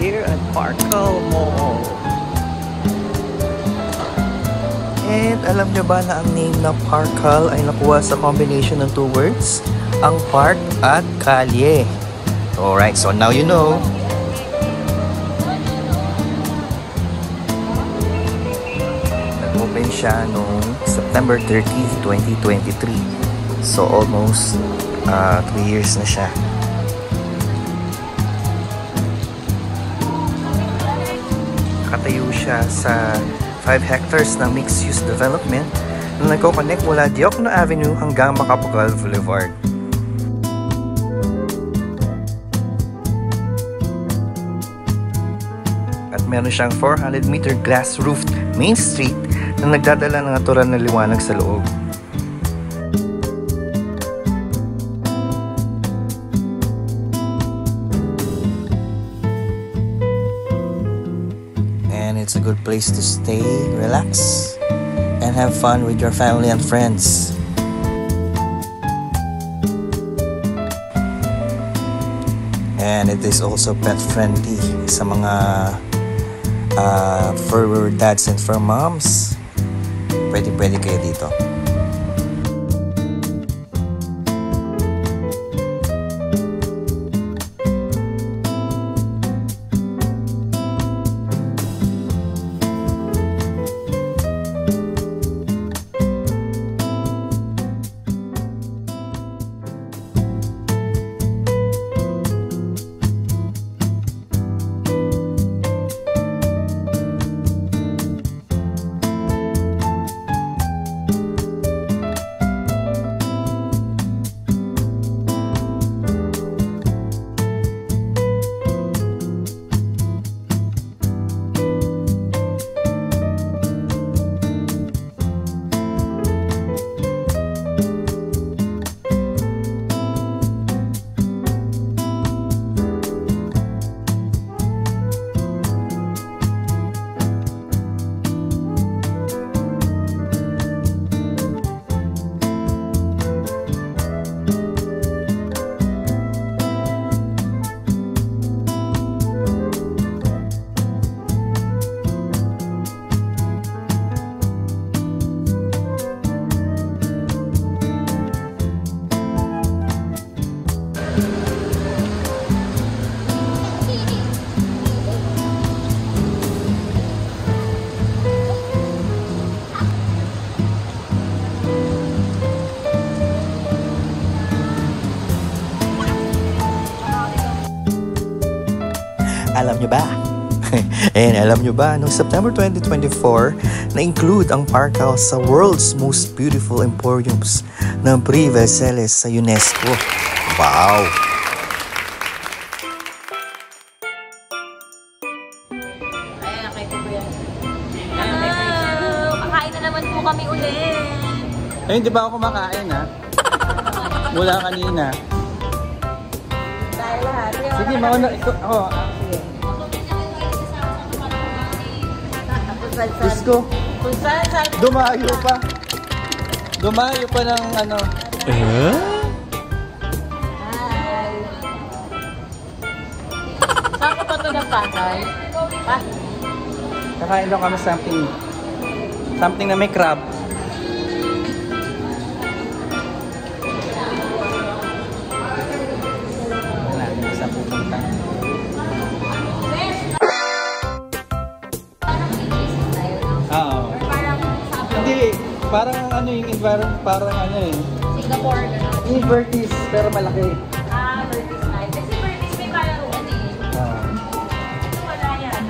Here at Parkal Mall. And alam nyo ba na ang name na Parkal ay nakuha sa combination ng two words? Ang park at kalye. Alright, so now you know. Nag-open siya noong September 30, 2023. So almost 3 years na siya. Nakatayo siya sa 5 hectares ng mixed-use development na nagko-connect mula Diokno Avenue hanggang Macapagal Boulevard. At meron siyang 400-meter glass-roofed main street na nagdadala ng natural na liwanag sa loob. It's a good place to stay, relax, and have fun with your family and friends. And it is also pet friendly sa mga fur dads and fur moms. Pwede kayo dito. Alam nyo ba? And alam nyo ba, noong September 2024, na-include ang Parkal sa World's Most Beautiful Emporiums ng Prix Versailles sa UNESCO. Wow! Kakain na naman po kami ulit. Eh, hindi pa ako kumakain ha. Mula kanina. Dahil lahat. Sige, mauna. Ako. Diyos ko. Kung saan. Dumayo pa. Dumayo pa ng ano. Hi. Saan ka pa ito ng Pasay? Ha? Kakain daw kami something na may crab. Wala, isa pupunta. Parang ano yung environment, parang ano eh. Singapore, gano'n. Yung Vertis, pero malaki. Ah, Vertis Night. Kasi Vertis may palaruan eh. Wala yan.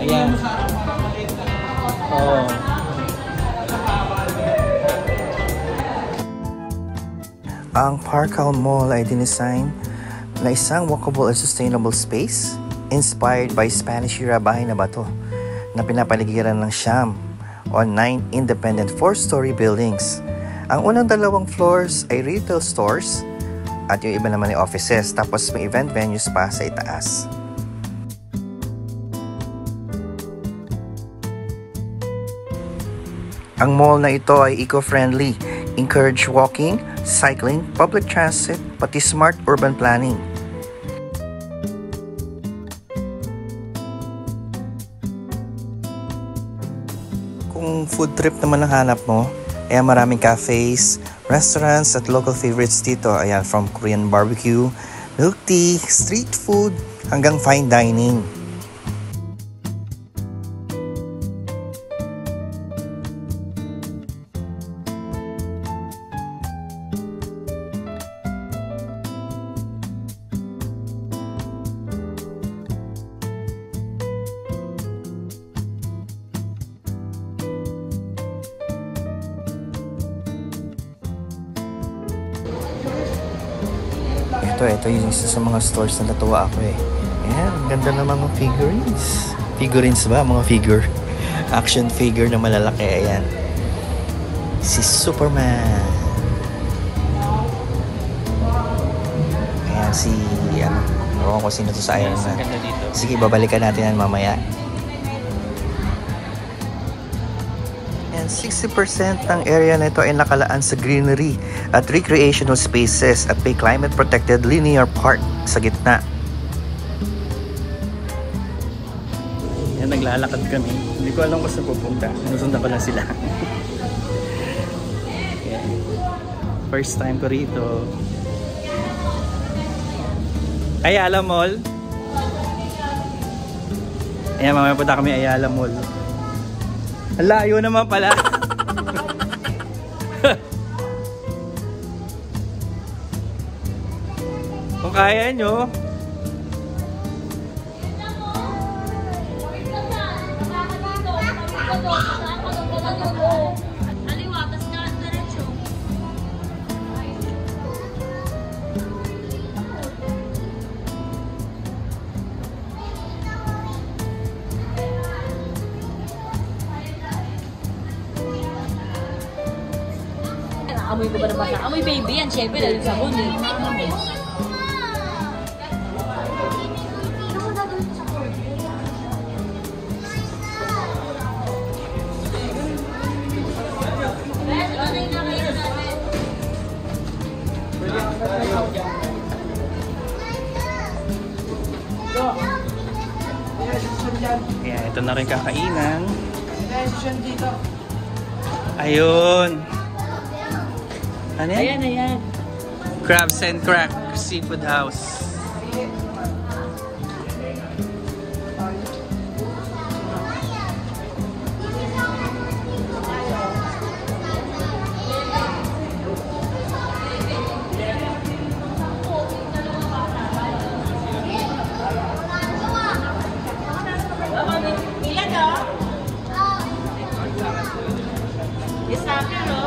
Ayan. Oo. Ang Parcal Mall ay dinesign na isang walkable and sustainable space inspired by Spanish era bahay na bato na pinapaligiran ng siyam o 9 independent 4-story buildings. Ang unang 2 floors ay retail stores at yung iba naman ay offices, tapos may event venues pa sa itaas. Ang mall na ito ay eco-friendly, encourage walking, cycling, public transit, pati smart urban planning. Kung food trip naman ang hanap mo, ayan maraming cafes, restaurants at local favorites dito. Ayan, from Korean barbecue, milk tea, street food, hanggang fine dining. Ito yung isa sa mga stores na natuwa ako eh. Ayan, ang ganda ng mga figurines. Figurines ba? Mga figure. Action figure na malalaki. Ayan. Si Superman. Ayan, si... Ewan ko sino to sa Iron Man. Sige, babalikan natin yan mamaya. And 60% ng area na ito ay nakalaan sa greenery at recreational spaces at may climate-protected linear park sa gitna. Yan, naglalakad kami. Hindi ko alam kung saan pupunta. Sinusundan ko lang sila. Yan. First time ko rito. Ayala Mall. Ayan, mamaya punta kami Ayala Mall. Ang layo naman pala. Kung kaya nyo. Amoy ko ba na basa? Amoy baby yan, syempre dahil sabon eh. Ayan, ito na rin kakainan. Ayun. Ano yan? Ayan, ayan. Crabs and Crack Seafood House. Ilan o? Isa ka no?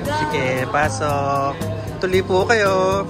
Sige, pasok. Tuloy po kayo.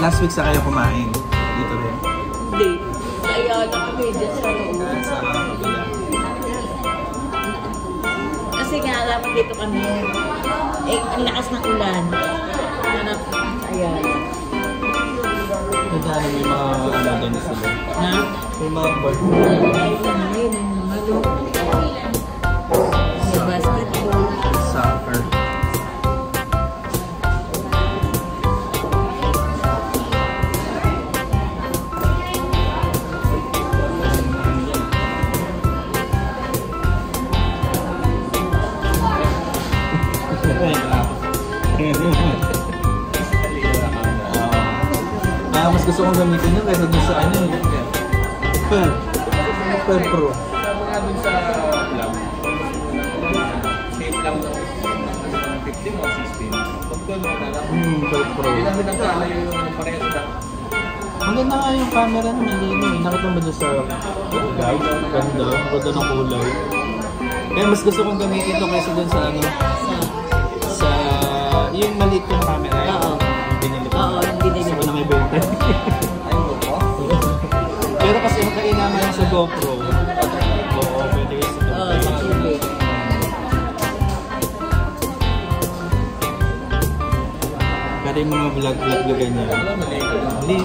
last week sa kayo kumain. Dito rin. Hindi. Kaya lang kami dyan sa loob. Sa kabila. Kasi nga, alam mo dito kami. Eh, ang lakas ng ulan. Anak, ayan. Nagano may mga doon sila. Ha? May mga bird. Ayun, malo. May basketball. Soccer. Mas gusto kong gamitin yun kaysa dun sa ano yun. Per Pro. Mga dun sa vlog, safe lang daw 15 o 16. Pag 12 na lang. Per Pro. Hindi namin nagkalayo yung parehas lang. Maganda nga yung camera na malino. Nakita mo dyan sa kulay. Ganda. Ganda ng kulay. Kaya mas gusto kong gamitin ito kaysa dun sa ano. Sa yung maliit yung camera. Oo. Binili ko. Oo, yung binili Gusto ko na may benta. Pero kasi yung kainaman yung sa GoPro. Oo, pwede kayo sa GoPro. Oo, sa TV. Pero yung mga vlog ganyan. Mali.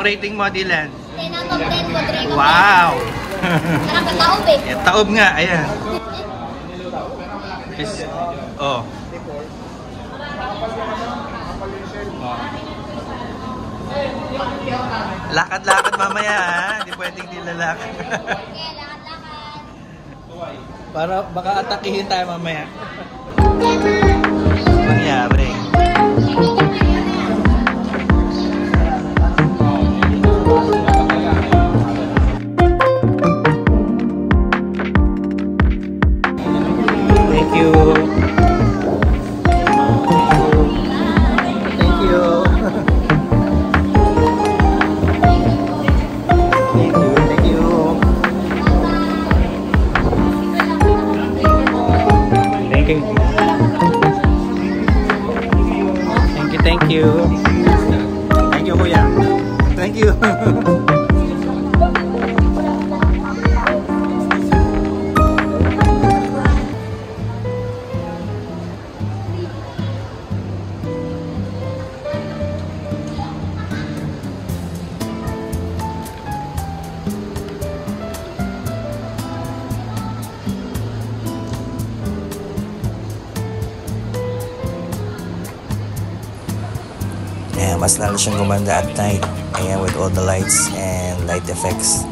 rating mo, Dylan? 10 out of 10 po, Draco. Wow! Parang kataob eh. Yan, taob nga, ayan. Oh. Lakad-lakad mamaya ha. Hindi pwedeng nilalakad. Okay, lakad-lakad. Para baka atakihin tayo mamaya. Nangyari. Thank you. Thank you. Thank you. Thank you. Thank you. Thank you. Thank you. Thank you, Kuya. Thank you. Ayan, mas lalo siyang gumanda at night. Ayan, with all the lights and light effects.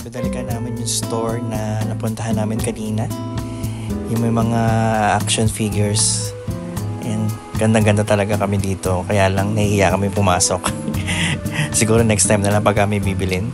Binalikan namin yung store na napuntahan namin kanina. Yung may mga action figures. And gandang-ganda talaga kami dito. Kaya lang nahihiya kami pumasok. Siguro next time na lang pag kami bibilin.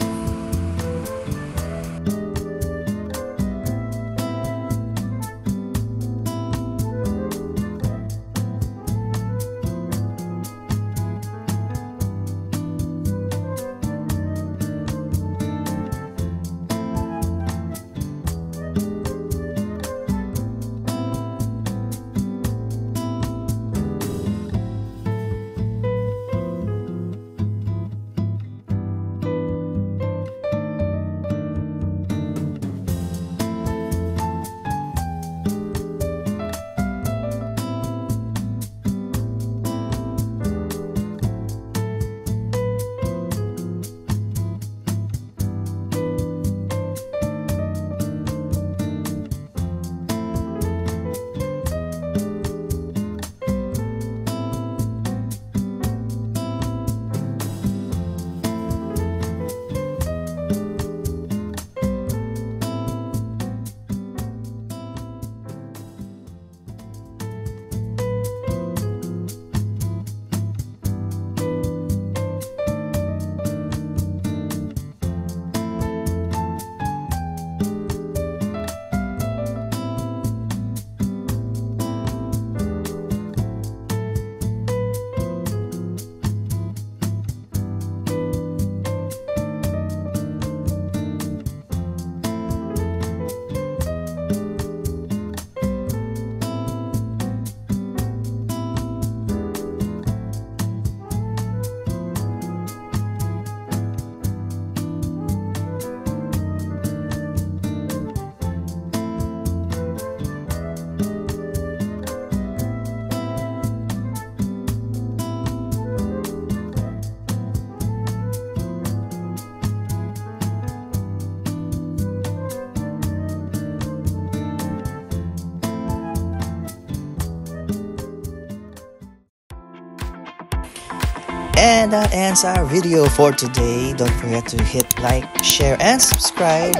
And that ends our video for today. Don't forget to hit like, share, and subscribe,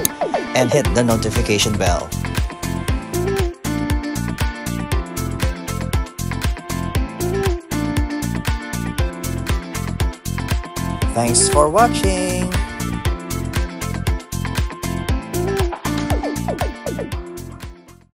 and hit the notification bell. Thanks for watching.